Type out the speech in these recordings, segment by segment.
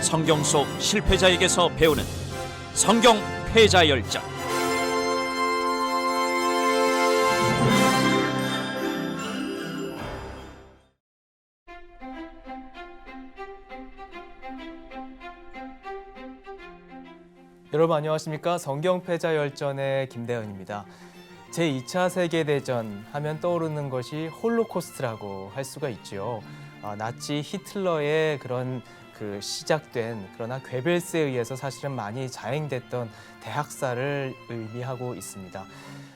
성경 속 실패자에게서 배우는 성경 패자 열전. 여러분 안녕하십니까? 성경 패자 열전의 김대현입니다. 제2차 세계대전 하면 떠오르는 것이 홀로코스트라고 할 수가 있죠. 나치 히틀러의 그런 시작된 그러나 괴벨스에 의해서 사실은 많이 자행됐던 대학살을 의미하고 있습니다.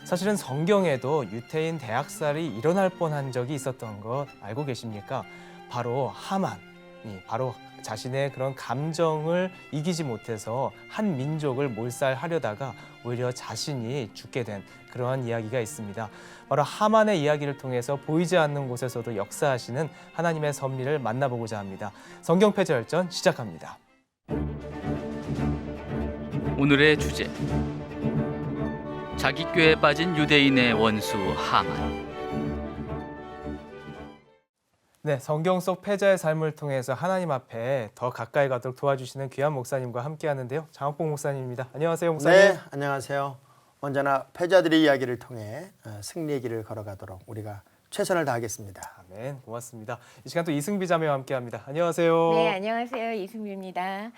사실은 성경에도 유태인 대학살이 일어날 뻔한 적이 있었던 것 알고 계십니까? 바로 하만이 바로 자신의 그런 감정을 이기지 못해서 한 민족을 몰살하려다가 오히려 자신이 죽게 된 그러한 이야기가 있습니다. 바로 하만의 이야기를 통해서 보이지 않는 곳에서도 역사하시는 하나님의 섭리를 만나보고자 합니다. 성경 패자 열전 시작합니다. 오늘의 주제, 자기 꾀에 빠진 유대인의 원수 하만. 네, 성경 속 패자의 삶을 통해서 하나님 앞에 더 가까이 가도록 도와주시는 귀한 목사님과 함께하는데요. 장학봉 목사님입니다. 안녕하세요, 목사님. 네, 안녕하세요. 언제나 패자들의 이야기를 통해 승리의 길을 걸어가도록 우리가 최선을 다하겠습니다. 아멘, 고맙습니다. 이 시간 또 이승비 자매와 함께합니다. 안녕하세요. 네, 안녕하세요. 이승비입니다.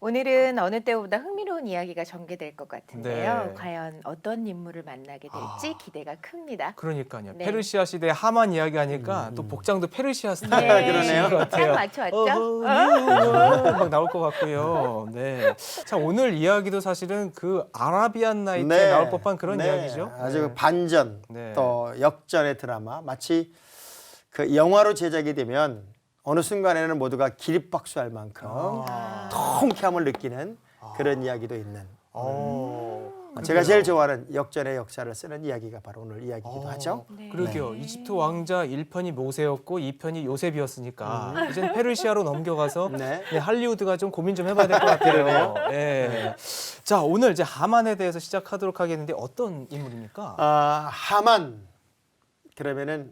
오늘은 어느 때보다 흥미로운 이야기가 전개될 것 같은데요. 네. 과연 어떤 인물을 만나게 될지 기대가 큽니다. 그러니까요. 네. 페르시아 시대 하만 이야기하니까 또 복장도 페르시아 스타일 그러네요. 것 같아요. 딱 맞춰왔죠? 막 나올 것 같고요. 네. 자, 오늘 이야기도 사실은 그 아라비안 나이트에 네. 나올 법한 그런 네. 이야기죠. 아주 네. 반전 네. 또 역전의 드라마. 마치 그 영화로 제작이 되면 어느 순간에는 모두가 기립박수할 만큼 통쾌함을 느끼는 그런 이야기도 있는. 제가 제일 좋아하는 역전의 역사를 쓰는 이야기가 바로 오늘 이야기이기도 하죠. 네. 그러게요. 이집트 왕자 1편이 모세였고 2편이 요셉이었으니까 이제는 페르시아로 넘겨가서 네. 네, 할리우드가 좀 고민 좀 해봐야 될 것 같아요. 네. 자, 오늘 이제 하만에 대해서 시작하도록 하겠는데 어떤 인물입니까? 하만 그러면은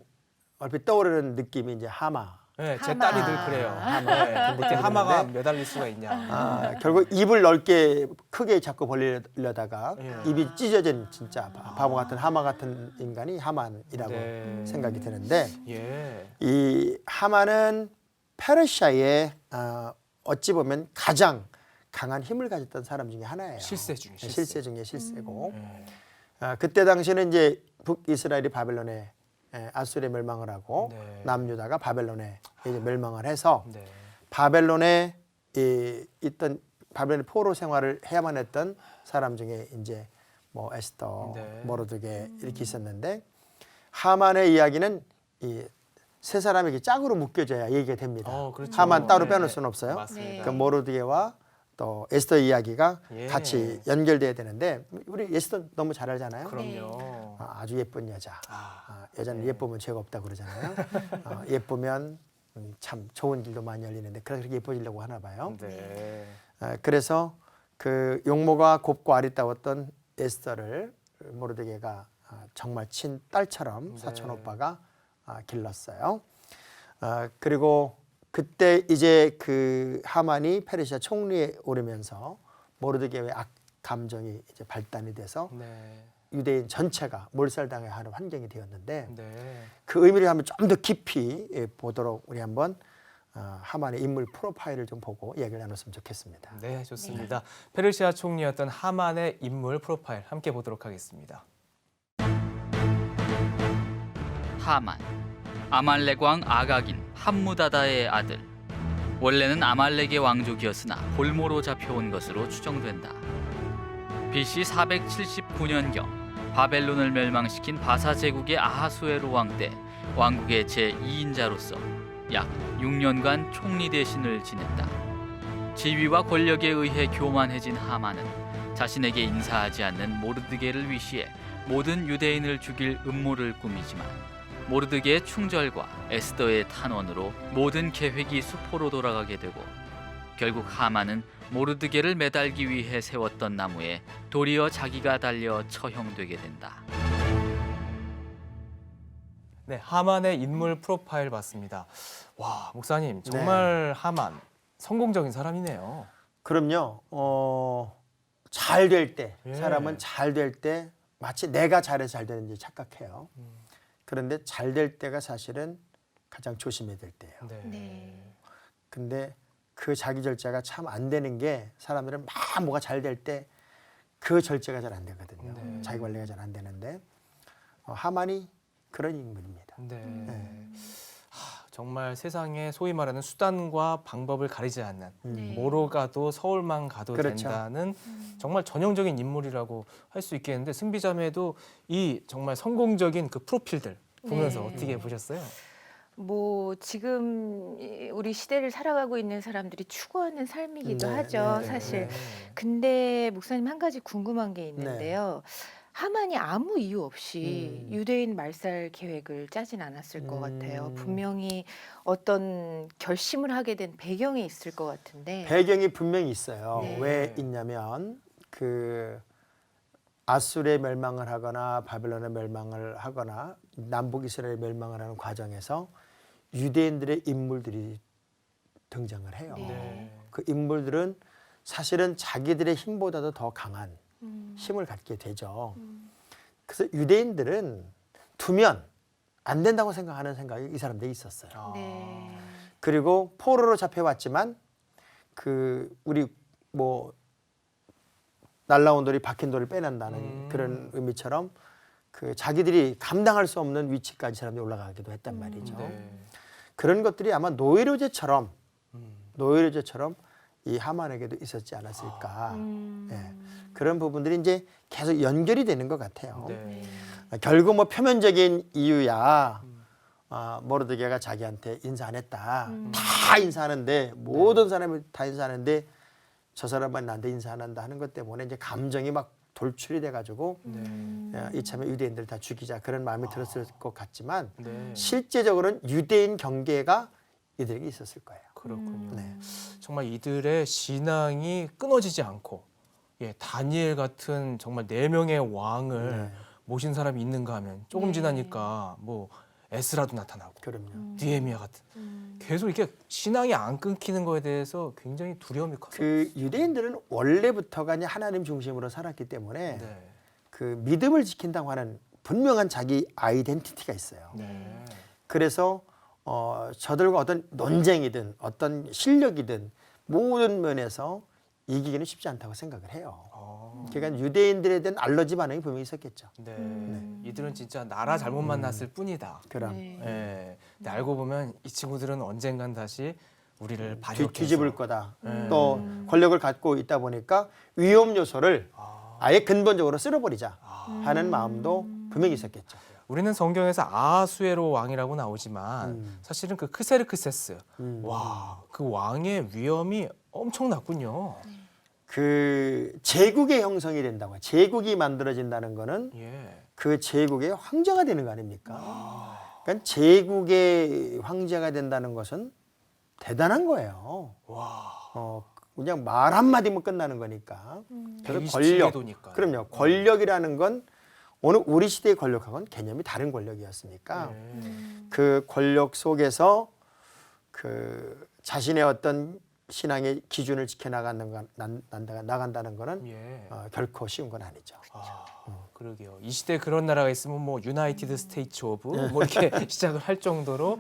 얼핏 떠오르는 느낌이 이제 하마. 네, 제 하마. 딸이 늘 그래요. 네, 어떻게 하마가 매달릴 수가 있냐. 결국 입을 넓게 크게 자꾸 벌리려다가 예. 입이 찢어진 진짜 바보 같은 하마 같은 인간이 하만이라고 네. 생각이 드는데 예. 이 하만은 페르시아의 어찌 보면 가장 강한 힘을 가졌던 사람 중에 하나예요. 실세 중에 실세 중에 실세고 네. 그때 당시에는 이제 북이스라엘이 바벨론에 아수르에 멸망을 하고 네. 남유다가 바벨론에 이제 멸망을 해서 네. 바벨론에 있던 바벨론 포로 생활을 해야만 했던 사람 중에 이제 뭐 에스더, 네. 모르드게 이렇게 있었는데 하만의 이야기는 이 세 사람에게 짝으로 묶여져야 얘기가 됩니다. 그렇죠. 하만 따로 네. 빼놓을 수는 없어요. 맞습니다. 그 모르드게와 또 에스더 이야기가 예. 같이 연결돼야 되는데 우리 에스더 너무 잘 알잖아요. 그럼요. 아주 예쁜 여자. 여자는 예쁘면 죄가 없다고 그러잖아요. 예쁘면 참 좋은 길도 많이 열리는데 그렇게 예뻐지려고 하나 봐요. 네. 그래서 그 용모가 곱고 아리따웠던 에스더를 모르드게가 정말 친딸처럼 사촌 오빠가 길렀어요. 그리고 그때 이제 그 하만이 페르시아 총리에 오르면서 모르드게의 악 감정이 이제 발단이 돼서 네. 유대인 전체가 몰살당해야 하는 환경이 되었는데 네. 그 의미를 한번 좀 더 깊이 보도록 우리 한번 하만의 인물 프로파일을 좀 보고 이야기를 나눴으면 좋겠습니다. 네, 좋습니다. 페르시아 총리였던 하만의 인물 프로파일 함께 보도록 하겠습니다. 하만, 아말렉 왕 아각인 함무다다의 아들. 원래는 아말렉의 왕족이었으나 볼모로 잡혀온 것으로 추정된다. BC 479년경 바벨론을 멸망시킨 바사 제국의 아하수에로 왕 때 왕국의 제2인자로서 약 6년간 총리 대신을 지냈다. 지위와 권력에 의해 교만해진 하만은 자신에게 인사하지 않는 모르드게를 위시해 모든 유대인을 죽일 음모를 꾸미지만 모르드게의 충절과 에스더의 탄원으로 모든 계획이 수포로 돌아가게 되고 결국 하만은 모르드게를 매달기 위해 세웠던 나무에 도리어 자기가 달려 처형되게 된다. 네, 하만의 인물 프로파일 봤습니다. 와, 목사님 정말 하만 성공적인 사람이네요. 그럼요. 잘 될 때, 예. 사람은 잘 될 때 마치 내가 잘해서 잘 되는지 착각해요. 그런데 잘 될 때가 사실은 가장 조심해야 될 때예요. 네. 근데 그 자기 절제가 참 안 되는 게 사람들은 막 뭐가 잘 될 때 그 절제가 잘 안 되거든요. 네. 자기 관리가 잘 안 되는데 하만이 그런 인물입니다. 네. 정말 세상에 소위 말하는 수단과 방법을 가리지 않는 네. 뭐로 가도 서울만 가도 그렇죠. 된다는 정말 전형적인 인물이라고 할 수 있겠는데 승비자매도 이 정말 성공적인 그 프로필들 보면서 네. 어떻게 보셨어요? 뭐 지금 우리 시대를 살아가고 있는 사람들이 추구하는 삶이기도 네, 하죠, 네, 사실. 네. 근데 목사님 한 가지 궁금한 게 있는데요. 하만이 아무 이유 없이 유대인 말살 계획을 짜진 않았을 것 같아요. 분명히 어떤 결심을 하게 된 배경이 있을 것 같은데. 배경이 분명히 있어요. 네. 왜 있냐면 그 아수르의 멸망을 하거나 바벨론의 멸망을 하거나 남북 이스라엘 멸망을 하는 과정에서 유대인들의 인물들이 등장을 해요. 네. 그 인물들은 사실은 자기들의 힘보다도 더 강한 음. 힘을 갖게 되죠. 그래서 유대인들은 두면 안 된다고 생각하는 생각이 이 사람들이 있었어요. 아. 네. 그리고 포로로 잡혀왔지만 그 우리 뭐 날라온 돌이 박힌 돌을 빼낸다는 그런 의미처럼 그 자기들이 감당할 수 없는 위치까지 사람들이 올라가기도 했단 말이죠. 네. 그런 것들이 아마 노이로제처럼 이 하만에게도 있었지 않았을까. 예. 그런 부분들이 이제 계속 연결이 되는 것 같아요. 네. 결국 뭐 표면적인 이유야. 모르드게가 자기한테 인사 안 했다. 다 인사하는데 모든 사람이 다 인사하는데 저 사람만 나한테 인사 안 한다 하는 것 때문에 이제 감정이 막 돌출이 돼가지고 이참에 유대인들 다 죽이자 그런 마음이 들었을 것 같지만 네. 실제적으로는 유대인 경계가 이들에게 있었을 거예요. 그렇군요. 네. 정말 이들의 신앙이 끊어지지 않고 다니엘 같은 정말 4명의 왕을 네. 모신 사람이 있는가 하면 조금 네. 지나니까 뭐 에스라도 나타나고 그럼요. 느헤미야 같은 계속 이렇게 신앙이 안 끊기는 거에 대해서 굉장히 두려움이 컸어요. 그 유대인들은 원래부터가 이제 하나님 중심으로 살았기 때문에 네. 그 믿음을 지킨다고 하는 분명한 자기 아이덴티티가 있어요. 네. 그래서 저들과 어떤 논쟁이든 어떤 실력이든 모든 면에서 이기기는 쉽지 않다고 생각을 해요. 그러니까 유대인들에 대한 알러지 반응이 분명히 있었겠죠. 네. 이들은 진짜 나라 잘못 만났을 뿐이다. 그럼 네. 근데 알고 보면 이 친구들은 언젠간 다시 우리를 반역해서 뒤집을 거다. 네. 또 권력을 갖고 있다 보니까 위험 요소를 아예 근본적으로 쓸어버리자 하는 마음도 분명히 있었겠죠. 우리는 성경에서 아하수에로 왕이라고 나오지만 사실은 그 크세르크세스 와, 그 왕의 위엄이 엄청났군요. 그 제국의 형성이 된다고 해요. 제국이 만들어진다는 거는 예. 그 제국의 황제가 되는 거 아닙니까? 그러니까 제국의 황제가 된다는 것은 대단한 거예요. 와. 그냥 말 한마디면 끝나는 거니까. 그래서 127개 권력. 도니까요. 그럼요. 권력이라는 건 오늘 우리 시대의 권력하고는 개념이 다른 권력이었으니까 그 권력 속에서 그 자신의 어떤 신앙의 기준을 지켜나간다는 거는 예. 결코 쉬운 건 아니죠. 그러게요. 이 시대에 그런 나라가 있으면 뭐 유나이티드 스테이츠 오브 뭐 이렇게 시작을 할 정도로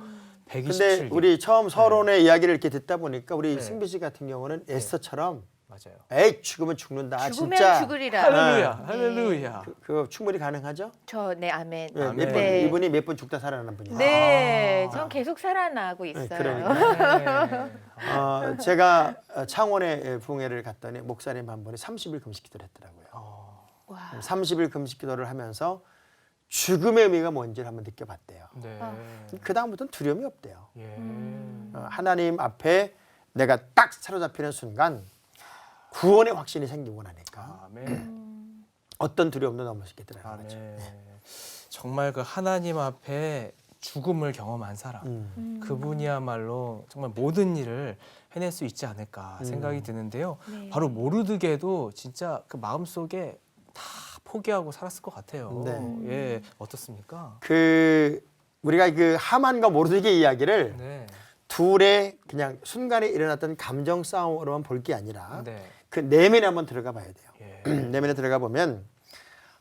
127개. 근데 우리 처음 서론의 이야기를 이렇게 듣다 보니까 우리 네. 승비 씨 같은 경우는 에스더처럼 맞아요. 에이 죽으면 죽는다. 죽으면 진짜 죽으리라. 할렐루야. 네. 할렐루야. 그거 충분히 가능하죠? 네, 아멘. 네, 아멘. 몇 번, 네. 이분이 몇 번 죽다 살아나는 분이에요. 네, 전 계속 살아나고 있어요. 그러니까. 네. 제가 창원에 붕해를 갔더니 목사님 한 분이 30일 금식 기도를 했더라고요. 와. 30일 금식 기도를 하면서 죽음의 의미가 뭔지를 한번 느껴봤대요. 네. 그 다음부터는 두려움이 없대요. 예. 하나님 앞에 내가 딱 사로잡히는 순간 구원의 확신이 생기고 나니까 아멘. 어떤 두려움도 넘을 수 있겠더라고요. 아멘. 정말 그 하나님 앞에 죽음을 경험한 사람. 그분이야말로 정말 모든 일을 해낼 수 있지 않을까 생각이 드는데요. 네. 바로 모르드게도 진짜 그 마음속에 다 포기하고 살았을 것 같아요. 네. 예, 어떻습니까? 그 우리가 그 하만과 모르드게 이야기를 네. 둘의 그냥 순간에 일어났던 감정 싸움으로만 볼 게 아니라 네. 그 내면에 한번 들어가 봐야 돼요. 예. 내면에 들어가 보면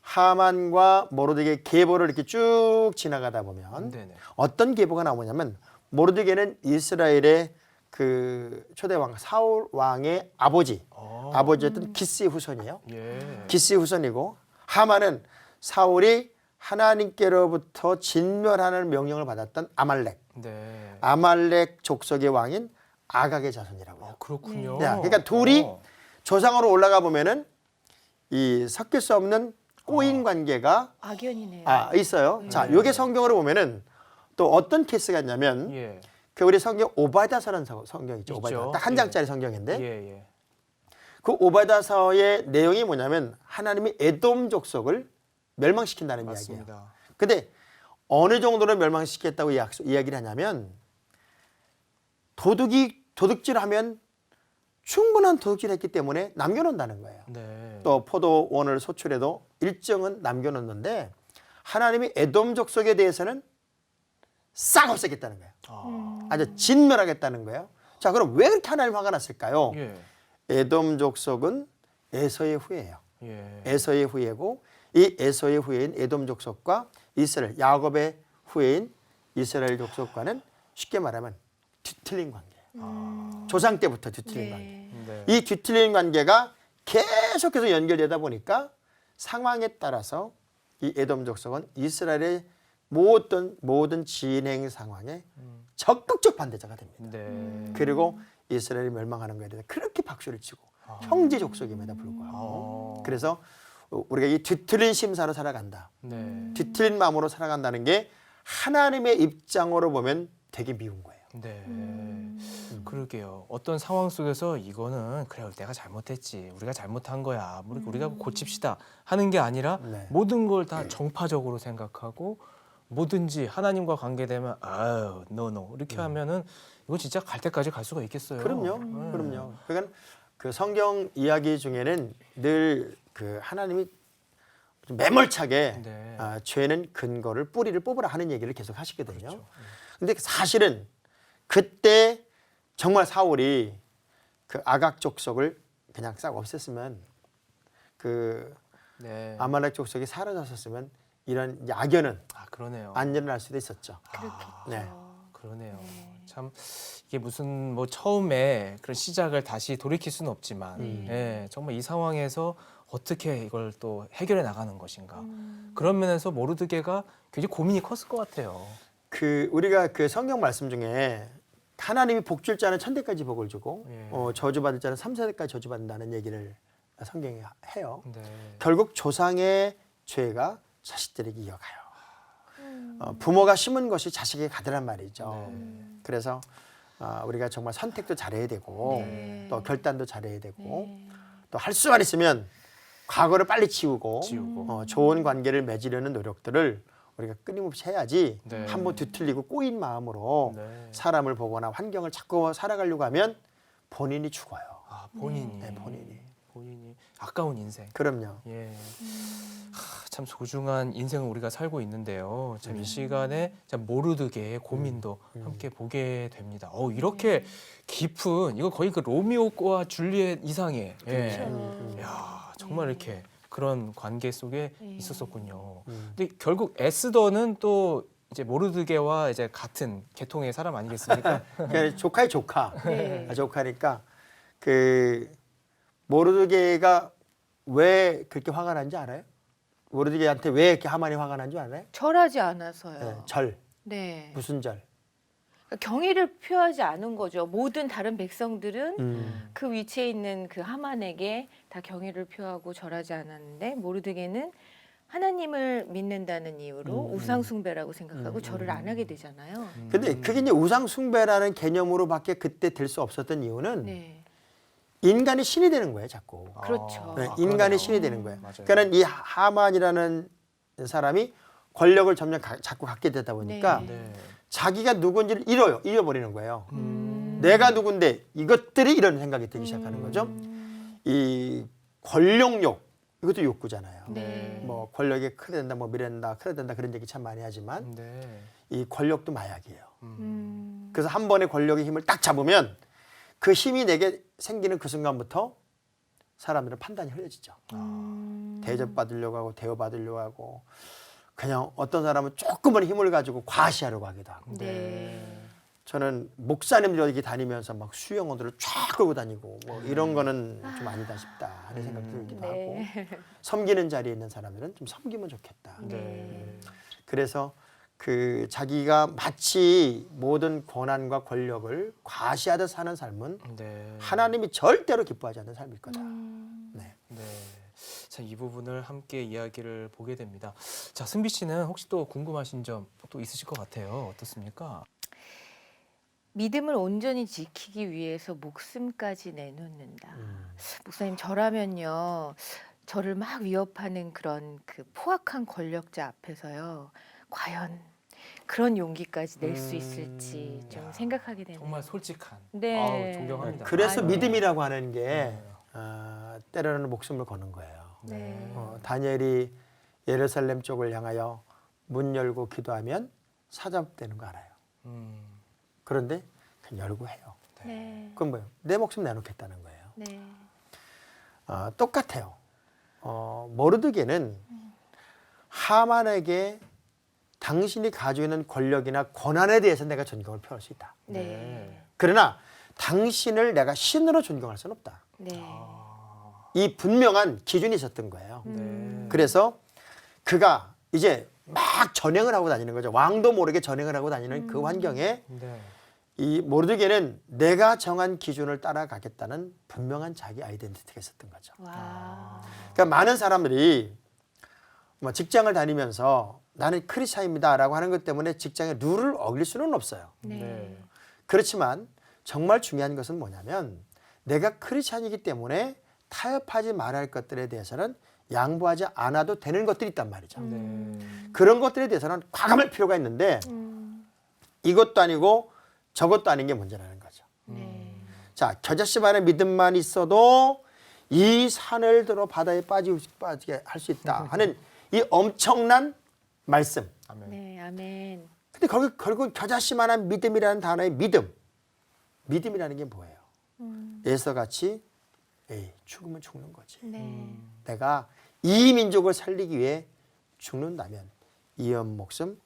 하만과 모르드게 계보를 이렇게 쭉 지나가다 보면 네네. 어떤 계보가 나오냐면 모르드게는 이스라엘의 그 초대 왕 사울 왕의 아버지였던 기스의 후손이에요. 예. 기스의 후손이고 하만은 사울이 하나님께로부터 진멸하는 명령을 받았던 네. 아말렉 족속의 왕인 아각의 자손이라고요. 그렇군요. 야, 그러니까 둘이 조상으로 올라가 보면은 이 섞일 수 없는 꼬인 관계가 악연이네요. 있어요. 자, 이게 성경으로 보면은 또 어떤 케이스가 있냐면 예. 그 우리 성경 오바다서라는 성경 있죠. 있죠. 오바다. 딱 한 장짜리 성경인데 예, 예. 그 오바다서의 내용이 뭐냐면 하나님이 에돔 족속을 멸망시킨다는 이야기예요. 맞습니다. 근데 어느 정도로 멸망시켰다고 이야기를 하냐면 도둑질하면 충분한 도둑질을 했기 때문에 남겨놓는다는 거예요. 네. 또 포도원을 소출해도 일정은 남겨놓는데 하나님이 에돔 족속에 대해서는 싹 없애겠다는 거예요. 아주 진멸하겠다는 거예요. 자, 그럼 왜 그렇게 하나님 화가 났을까요? 예. 에돔 족속은 에서의 후예예요. 예. 에서의 후예고 이 에서의 후예인 에돔 족속과 이스라엘 야곱의 후예인 이스라엘 족속과는 쉽게 말하면 뒤틀린 관계예요. 조상 때부터 뒤틀린 관계. 네. 이 뒤틀린 관계가 계속해서 연결되다 보니까 상황에 따라서 이 에돔 족속은 이스라엘의 모든 진행 상황에 적극적 반대자가 됩니다. 네. 그리고 이스라엘이 멸망하는 거에 대해서 그렇게 박수를 치고 형제 족속임에도 불구하고 그래서 우리가 이 뒤틀린 심사로 살아간다. 네. 뒤틀린 마음으로 살아간다는 게 하나님의 입장으로 보면 되게 미운 거예요. 네. 그러게요. 어떤 상황 속에서 이거는 그래 내가 잘못했지. 우리가 잘못한 거야. 우리가 고칩시다 하는 게 아니라 네. 모든 걸 다 정파적으로 생각하고 뭐든지 하나님과 관계되면 아유, 노 이렇게 하면은 이거 진짜 갈 때까지 갈 수가 있겠어요. 그럼요. 그럼요. 그러니까 그 성경 이야기 중에는 늘 그 하나님이 좀 매몰차게 네. 죄는 근거를 뿌리를 뽑으라 하는 얘기를 계속 하시거든요. 그렇죠. 근데 사실은 그때 정말 사울이 그 아각 족속을 그냥 싹 없앴으면 그 네. 아말렉 족속이 사라졌었으면 이런 악연은 그러네요. 안 일어날 수도 있었죠. 그렇겠죠. 네. 그러네요. 참 이게 무슨 뭐 처음에 그런 시작을 다시 돌이킬 수는 없지만 예, 정말 이 상황에서 어떻게 이걸 또 해결해 나가는 것인가. 그런 면에서 모르드게가 굉장히 고민이 컸을 것 같아요. 그 우리가 그 성경 말씀 중에 하나님이 복 줄 자는 천대까지 복을 주고 예. 저주받을 자는 3세대까지 저주받는다는 얘기를 성경이 해요. 네. 결국 조상의 죄가 자식들에게 이어가요. 부모가 심은 것이 자식에게 가더란 말이죠. 그래서 우리가 정말 선택도 잘해야 되고 네. 또 결단도 잘해야 되고 네. 또 할 수만 있으면 과거를 빨리 지우고 지우고. 좋은 관계를 맺으려는 노력들을 우리가 끊임없이 해야지 네. 한번 뒤틀리고 꼬인 마음으로 네. 사람을 보거나 환경을 자꾸 살아가려고 하면 본인이 죽어요. 본인이. 네, 본인이. 본인이 아까운 인생. 그럼요. 예. 참 소중한 인생을 우리가 살고 있는데요. 참 이 시간에 참 모르드게의 고민도 함께 보게 됩니다. 이렇게 깊은 이거 거의 그 로미오와 줄리엣 이상의 예. 그렇죠. 야, 정말 이렇게 그런 관계 속에 네. 있었었군요. 근데 결국 에스더는 또 이제 모르드게와 이제 같은 계통의 사람 아니겠습니까? 그러니까 조카의 조카. 네. 조카니까 그 모르드게가 왜 그렇게 화가 난지 알아요? 모르드게한테 왜 이렇게 하만이 화가 난 줄 알아요? 절하지 않아서요. 네, 절. 네. 무슨 절? 경의를 표하지 않은 거죠. 모든 다른 백성들은 음. 그 위치에 있는 그 하만에게 다 경의를 표하고 절하지 않았는데 모르드게는 하나님을 믿는다는 이유로 우상 숭배라고 생각하고 절을 안 하게 되잖아요. 근데 그게 이제 우상 숭배라는 개념으로밖에 그때 될 수 없었던 이유는 네. 인간이 신이 되는 거예요, 자꾸. 그렇죠. 네, 그러네요. 인간이 신이 되는 거예요. 맞아요. 그러니까 이 하만이라는 사람이 권력을 점점 자꾸 갖게 되다 보니까 네. 네. 자기가 누군지를 잃어버리는 거예요. 내가 누군데 이것들이 이런 생각이 들기 시작하는 거죠. 이 권력욕 이것도 욕구잖아요. 네. 뭐 권력이 크게 된다, 뭐 미련다, 크게 된다 그런 얘기 참 많이 하지만 네. 이 권력도 마약이에요. 음. 그래서 한 번의 권력의 힘을 딱 잡으면 그 힘이 내게 생기는 그 순간부터 사람들은 판단이 흐려지죠. 대접받으려고 하고 대우받으려고 하고 그냥 어떤 사람은 조금은 힘을 가지고 과시하려고 하기도 하고. 네. 저는 목사님들 여기 다니면서 막 수영원들을 쫙 끌고 다니고 뭐 이런 거는 좀 아니다 싶다 하는 생각이 들기도 하고 네. 섬기는 자리에 있는 사람들은 좀 섬기면 좋겠다. 네. 그래서 그 자기가 마치 모든 권한과 권력을 과시하듯 사는 삶은 네. 하나님이 절대로 기뻐하지 않는 삶일 거다. 네. 네. 자, 이 부분을 함께 이야기를 보게 됩니다. 자, 승비 씨는 혹시 또 궁금하신 점 또 있으실 것 같아요. 어떻습니까? 믿음을 온전히 지키기 위해서 목숨까지 내놓는다. 목사님, 저라면요, 저를 막 위협하는 그런 그 포악한 권력자 앞에서요, 과연 그런 용기까지 낼 수 있을지 좀 야, 생각하게 되네요. 정말 솔직한. 네. 아우, 존경합니다. 그래서 아유. 믿음이라고 하는 게 네. 때로는 목숨을 거는 거예요. 네. 다니엘이 예루살렘 쪽을 향하여 문 열고 기도하면 사자되는 거 알아요. 음. 그런데 그냥 열고 해요. 네. 그건 뭐예요? 내 목숨 내놓겠다는 거예요. 네. 똑같아요. 모르드게는 하만에게 당신이 가지고 있는 권력이나 권한에 대해서 내가 존경을 표할 수 있다. 네. 그러나 당신을 내가 신으로 존경할 수는 없다. 네. 이 분명한 기준이 있었던 거예요. 네. 그래서 그가 이제 막 전행을 하고 다니는 거죠. 왕도 모르게 전행을 하고 다니는 그 환경에 네. 이 모르드게는 내가 정한 기준을 따라가겠다는 분명한 자기 아이덴티티가 있었던 거죠. 와. 그러니까 많은 사람들이 뭐 직장을 다니면서 나는 크리스찬입니다라고 하는 것 때문에 직장의 룰을 어길 수는 없어요. 네. 그렇지만 정말 중요한 것은 뭐냐면 내가 크리스찬이기 때문에 타협하지 말아야 할 것들에 대해서는 양보하지 않아도 되는 것들이 있단 말이죠. 네. 그런 것들에 대해서는 과감할 필요가 있는데 이것도 아니고 저것도 아닌 게 문제라는 거죠. 네. 자, 겨자씨만의 믿음만 있어도 이 산을 들어 바다에 빠지게 할 수 있다 하는 이 엄청난 말씀. 아멘. 네. 아멘. 근데 결국 겨자씨만한 믿음이라는 단어의 믿음이라는 게 뭐예요? 에서같이 죽으면 죽는 거지. 네. 내가 이 민족을 살리기 위해 죽는다면 이 목숨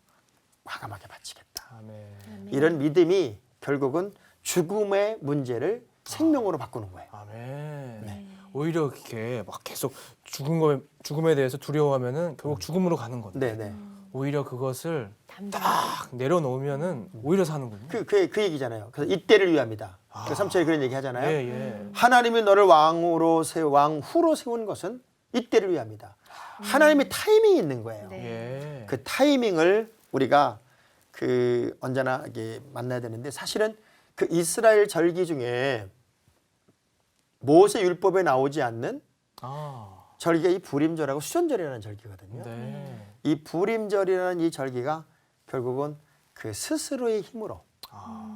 과감하게 바치겠다. 아멘. 이런 믿음이 결국은 죽음의 문제를 생명으로 바꾸는 거예요. 아멘. 오히려 이렇게 막 계속 죽음에 대해서 두려워하면은 결국 죽음으로 가는 건데 네네. 오히려 그것을 담당. 딱 내려놓으면은 오히려 사는군요. 그 얘기잖아요. 그래서 이때를 위함이다. 그 3절에 그런 얘기 하잖아요. 예, 예. 하나님이 너를 왕후로 세운 것은 이때를 위함이다. 하나님의 타이밍이 있는 거예요. 네. 예. 그 타이밍을 우리가 언제나 이게 만나야 되는데 사실은 그 이스라엘 절기 중에 모세 율법에 나오지 않는 아. 절기가 이 부림절하고 수전절이라는 절기거든요. 네. 이 부림절이라는 이 절기가 결국은 그 스스로의 힘으로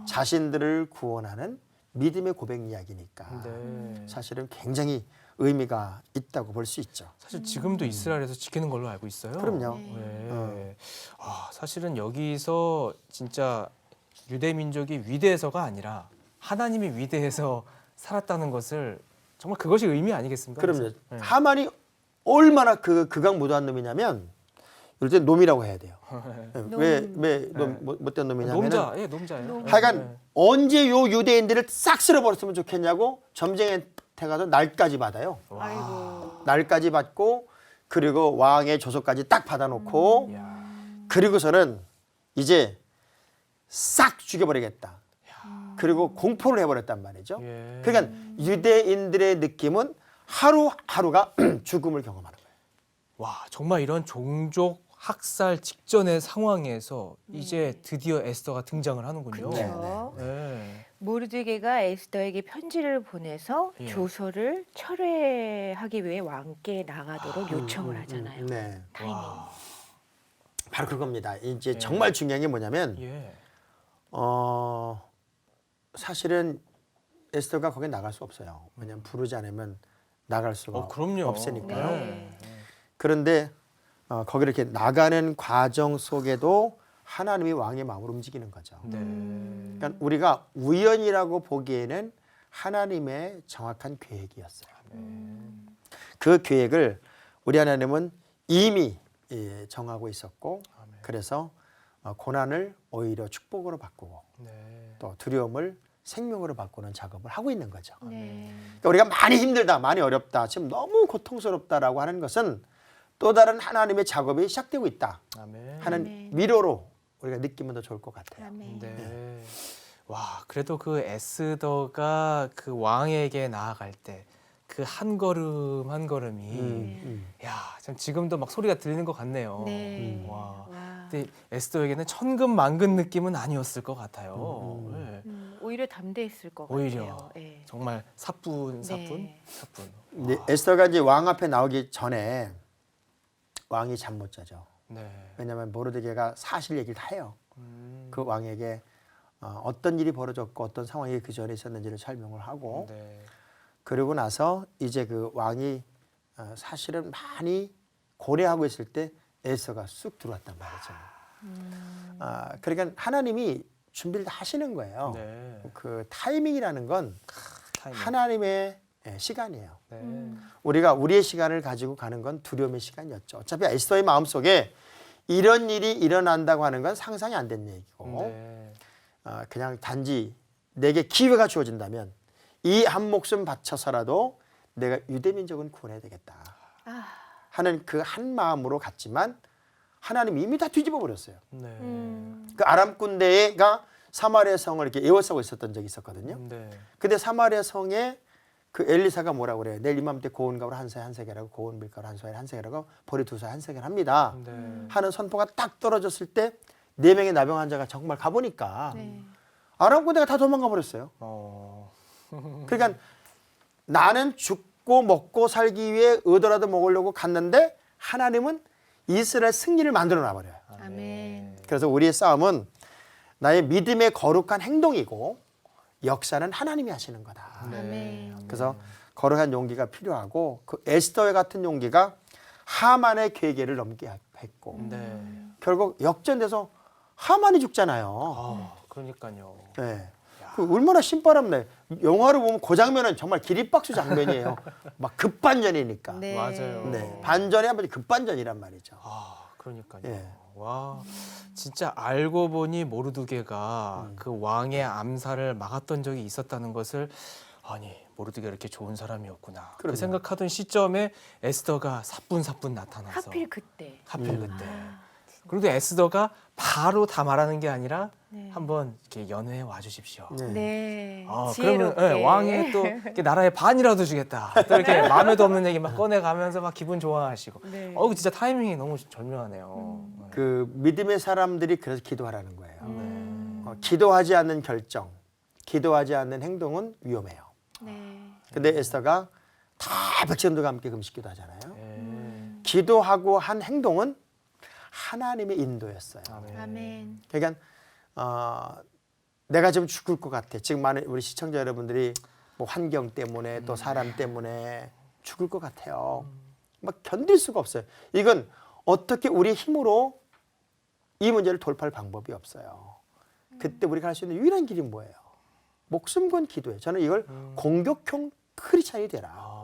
자신들을 구원하는 믿음의 고백 이야기니까 네. 사실은 굉장히 의미가 있다고 볼 수 있죠. 사실 지금도 이스라엘에서 지키는 걸로 알고 있어요. 그럼요. 네. 사실은 여기서 진짜 유대 민족이 위대해서가 아니라 하나님이 위대해서 살았다는 것을 정말 그것이 의미 아니겠습니까? 그럼요. 네. 하만이 얼마나 극악 무도한 놈이냐면 이럴 때 놈이라고 해야 돼요. 왜 못된 놈이냐면 놈자, 예, 놈자예요. 하여간 네. 언제 요 유대인들을 싹 쓸어버렸으면 좋겠냐고 점쟁이한테 가서 날까지 받아요. 아이고. 날까지 받고 그리고 왕의 조서까지 딱 받아놓고 이야. 그리고서는 이제 싹 죽여버리겠다. 그리고 공포를 해버렸단 말이죠. 예. 그러니까 유대인들의 느낌은 하루하루가 죽음을 경험하는 거예요. 와, 정말 이런 종족 학살 직전의 상황에서 이제 드디어 에스더가 등장을 하는군요. 네. 그렇죠. 네. 모르드게가 에스더에게 편지를 보내서 예. 조서를 철회하기 위해 왕께 나가도록 요청을 하잖아요. 네, 타이밍. 와. 바로 그겁니다. 이제 예. 정말 중요한 게 뭐냐면 예. 사실은 에스더가 거기 나갈 수 없어요. 왜냐하면 부르지 않으면 나갈 수가 그럼요. 없으니까요. 네. 그런데 거기 이렇게 나가는 과정 속에도 하나님이 왕의 마음을 움직이는 거죠. 네. 그러니까 우리가 우연이라고 보기에는 하나님의 정확한 계획이었어요. 그 계획을 우리 하나님은 이미 정하고 있었고, 그래서 고난을 오히려 축복으로 바꾸고 네. 또 두려움을 생명으로 바꾸는 작업을 하고 있는 거죠. 네. 그러니까 우리가 많이 힘들다, 많이 어렵다, 지금 너무 고통스럽다라고 하는 것은 또 다른 하나님의 작업이 시작되고 있다 아멘. 하는 아멘. 위로로 우리가 느끼면 더 좋을 것 같아요. 아멘. 네. 와, 그래도 그 에스더가 그 왕에게 나아갈 때 그 한 걸음 한 걸음이 야, 참 지금도 막 소리가 들리는 것 같네요. 네. 와. 와. 근데 에스더에게는 천근만근 느낌은 아니었을 것 같아요. 네. 오히려 담대했을 것 오히려. 같아요. 네. 정말 사뿐. 네. 근데 에스더가 이제 왕 앞에 나오기 전에 왕이 잠 못 자죠. 네. 왜냐하면 모르드게가 사실 얘기를 다 해요. 음. 그 왕에게 어떤 일이 벌어졌고 어떤 상황이 그 전에 있었는지를 설명을 하고, 네. 그러고 나서 이제 그 왕이 사실은 많이 고뇌하고 있을 때 에스더가 쑥 들어왔단 말이죠. 그러니까 하나님이 준비를 다 하시는 거예요. 네. 그 타이밍이라는 건 타이밍. 하나님의 시간이에요. 네. 우리가 우리의 시간을 가지고 가는 건 두려움의 시간이었죠. 어차피 에스더의 마음속에 이런 일이 일어난다고 하는 건 상상이 안 되는 얘기고, 네. 그냥 단지 내게 기회가 주어진다면 이 한 목숨 바쳐서라도 내가 유대 민족은 구원해야 되겠다 아. 하는 그 한 마음으로 갔지만 하나님이 이미 다 뒤집어 버렸어요. 네. 그 아람 군대가 사마리아 성을 이렇게 에워싸고 있었던 적이 있었거든요. 네. 근데 사마리아 성에 그 엘리사가 뭐라고 그래요? 내일 이맘때 고운 가루 한 세 한 세겔하고 고운 밀가루 한 소에 한 세겔하고 보리 두 소에 한 세겔 합니다. 네. 하는 선포가 딱 떨어졌을 때 4명의 나병 환자가 정말 가보니까 네. 아람 군대가 다 도망가 버렸어요. 그러니까 나는 죽고 먹고 살기 위해 얻어라도 먹으려고 갔는데 하나님은 이스라엘 승리를 만들어 놔버려요. 아멘. 그래서 우리의 싸움은 나의 믿음의 거룩한 행동이고 역사는 하나님이 하시는 거다. 아멘. 그래서 거룩한 용기가 필요하고 그 에스더와 같은 용기가 하만의 괴계를 넘게 했고 네. 결국 역전돼서 하만이 죽잖아요. 아, 그러니까요. 네. 그 얼마나 신바람네. 영화로 보면 그 장면은 정말 기립박수 장면이에요. 막 급반전이니까. 네. 맞아요. 네. 반전이 한번 급반전이란 말이죠. 아, 그러니까요. 예. 와, 진짜 알고 보니 모르드게가 그 왕의 암살을 막았던 적이 있었다는 것을 아니 모르드게가 이렇게 좋은 사람이었구나. 그 그럼요. 생각하던 시점에 에스더가 사뿐사뿐 나타나서 하필 그때. 하필 그때. 아, 그래도 에스더가 바로 다 말하는 게 아니라 네. 한번 이렇게 연회해 와 주십시오. 네. 네. 그러면 지혜롭게. 예, 왕이 또 이렇게 나라의 반이라도 주겠다. 또 이렇게 마음에도 없는 얘기 막 꺼내가면서 막 기분 좋아하시고. 네. 진짜 타이밍이 너무 절묘하네요. 그 믿음의 사람들이 그래서 기도하라는 거예요. 음. 기도하지 않는 결정, 기도하지 않는 행동은 위험해요. 네. 근데 에스더가 다 백성들과 함께 금식기도 하잖아요. 예. 기도하고 한 행동은 하나님의 인도였어요. 아멘. 그러니까 내가 지금 죽을 것 같아. 지금 많은 우리 시청자 여러분들이 뭐 환경 때문에 또 사람 때문에 죽을 것 같아요. 막 견딜 수가 없어요. 이건 어떻게 우리의 힘으로 이 문제를 돌파할 방법이 없어요. 그때 우리가 할 수 있는 유일한 길이 뭐예요? 목숨 건 기도예요. 저는 이걸 공격형 크리스찬이 되라.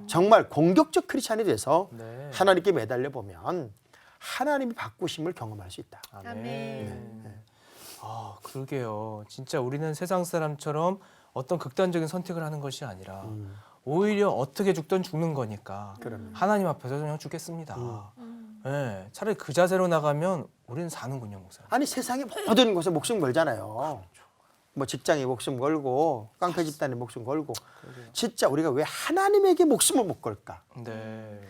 정말 공격적 크리스찬이 돼서 네. 하나님께 매달려 보면 하나님이 바꾸심을 경험할 수 있다. 아멘. 아, 그러게요. 진짜 우리는 세상 사람처럼 어떤 극단적인 선택을 하는 것이 아니라 오히려 어떻게 죽든 죽는 거니까 그럼요. 하나님 앞에서 그냥 죽겠습니다. 네, 차라리 그 자세로 나가면 우리는 사는군요, 목사님. 아니 세상의 모든 곳에 목숨 걸잖아요. 뭐 직장에 목숨 걸고 깡패 집단에 목숨 걸고 진짜 우리가 왜 하나님에게 목숨을 못 걸까? 네.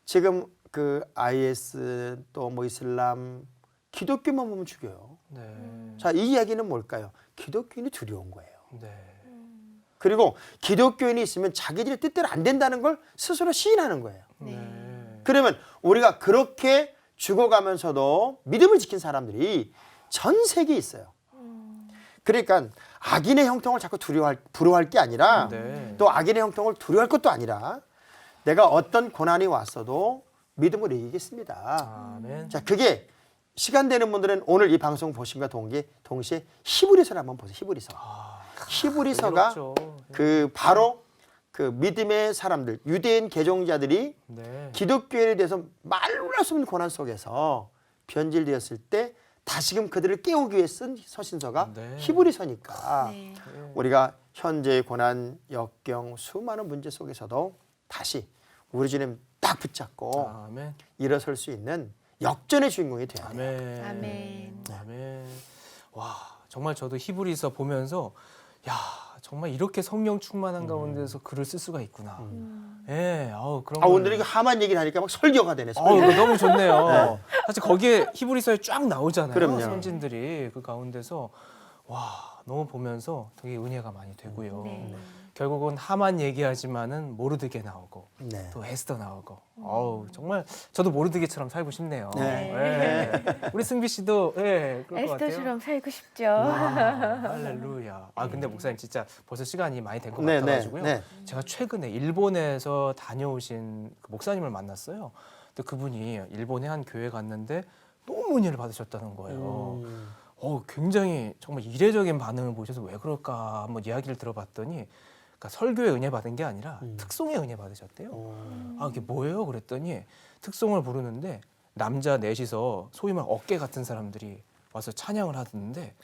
지금 그 IS 또 뭐 이슬람 기독교만 보면 죽여요. 네. 자, 이 이야기는 뭘까요? 기독교인이 두려운 거예요. 네. 그리고 기독교인이 있으면 자기들의 뜻대로 안 된다는 걸 스스로 시인하는 거예요. 네. 그러면 우리가 그렇게 죽어가면서도 믿음을 지킨 사람들이 전 세계에 있어요. 그러니까 악인의 형통을 자꾸 부러워할 게 아니라 네. 또 악인의 형통을 두려워할 것도 아니라 내가 어떤 고난이 왔어도 믿음으로 이기겠습니다. 아멘. 자, 그게 시간 되는 분들은 오늘 이 방송 보신과 동시에 히브리서를 한번 보세요. 히브리서. 히브리서가 그렇죠. 그 바로 그 믿음의 사람들, 유대인 개종자들이 네. 기독교에 대해서 말할 수 없는 고난 속에서 변질되었을 때 다시금 그들을 깨우기 위해 쓴 서신서가 네. 히브리서니까 네. 우리가 현재의 고난, 역경, 수많은 문제 속에서도 다시 우리 주님 딱 붙잡고 아멘. 일어설 수 있는 역전의 주인공이 돼야 돼요. 아멘. 아멘. 아멘. 와, 정말 저도 히브리서 보면서 야, 정말 이렇게 성령 충만한 가운데서 글을 쓸 수가 있구나. 예, 그런 아, 걸- 오늘 이거 하만 얘기를 하니까 막 설교가 되네. 이거 너무 좋네요. 사실 거기에 히브리서에 쫙 나오잖아요. 그럼요. 선진들이 그 가운데서 와, 너무 보면서 되게 은혜가 많이 되고요. 네. 결국은 하만 얘기하지만은 모르드게 나오고 네. 또 에스더 나오고. 정말 저도 모르드게처럼 살고 싶네요. 네. 예. 우리 승비 씨도 그럴 것 같아요. 에스더처럼 살고 싶죠. 할렐루야. 근데 목사님 진짜 벌써 시간이 많이 된 것 네, 같아가지고요. 네, 제가 최근에 일본에서 다녀오신 그 목사님을 만났어요. 근데 그분이 일본의 한 교회 갔는데 너무 은혜를 받으셨다는 거예요. 굉장히 정말 이례적인 반응을 보셔서 왜 그럴까 한번 이야기를 들어봤더니 그러니까 설교에 은혜 받은 게 아니라 특송에 은혜 받으셨대요. 이게 뭐예요? 그랬더니 특송을 부르는데 남자 넷이서 소위 말 어깨 같은 사람들이 와서 찬양을 하는데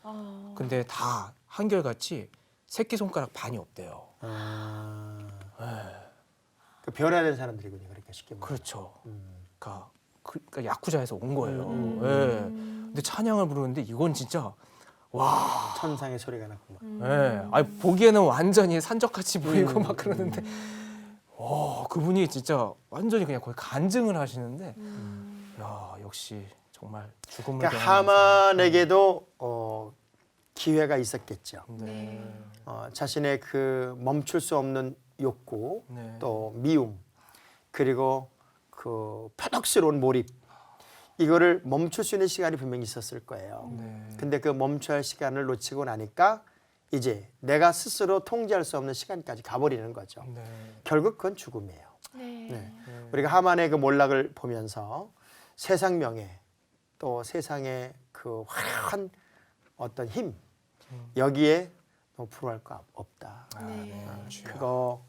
근데 다 한결같이 새끼손가락 반이 없대요. 그 변화야 되는 사람들이군요. 그러니까 쉽게 말하면. 그렇죠. 그러니까 야쿠자에서 온 거예요. 예. 근데 찬양을 부르는데 이건 진짜 와. 천상의 소리가 났구만. 예. 보기에는 완전히 산적같이 보이고 막 그러는데 그분이 진짜 완전히 그냥 거의 간증을 하시는데 야, 역시 정말 죽음을 그러니까 경험하면서. 하만에게도 기회가 있었겠죠. 네. 자신의 그 멈출 수 없는 욕구, 네. 또 미움, 그리고 그 표독스러운 몰입, 이거를 멈출 수 있는 시간이 분명히 있었을 거예요. 네. 근데 그 멈춰야 할 시간을 놓치고 나니까 이제 내가 스스로 통제할 수 없는 시간까지 가버리는 거죠. 네. 결국 그건 죽음이에요. 네. 네. 우리가 하만의 그 몰락을 보면서 세상 명예, 또 세상의 그 화려한 어떤 힘, 여기에 너무 부러워할 거 없다. 네. 그거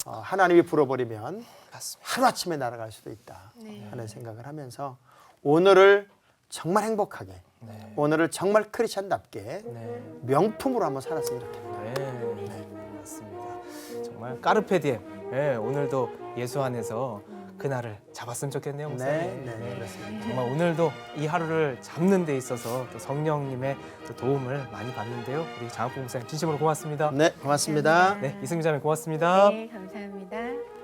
하나님이 불어버리면 맞습니다. 하루아침에 날아갈 수도 있다 네. 하는 생각을 하면서 오늘을 정말 행복하게, 네. 오늘을 정말 크리스찬답게 네. 명품으로 한번 살았으면 좋겠다. 네, 맞습니다. 정말 까르페디엠. 오늘도 예수 안에서 그날을 잡았으면 좋겠네요, 목사님. 네, 그렇습니다. 정말 오늘도 이 하루를 잡는 데 있어서 또 성령님의 또 도움을 많이 받는데요. 우리 장학봉 목사님 진심으로 고맙습니다. 네, 고맙습니다. 네, 이승미 자매 고맙습니다. 네, 감사합니다.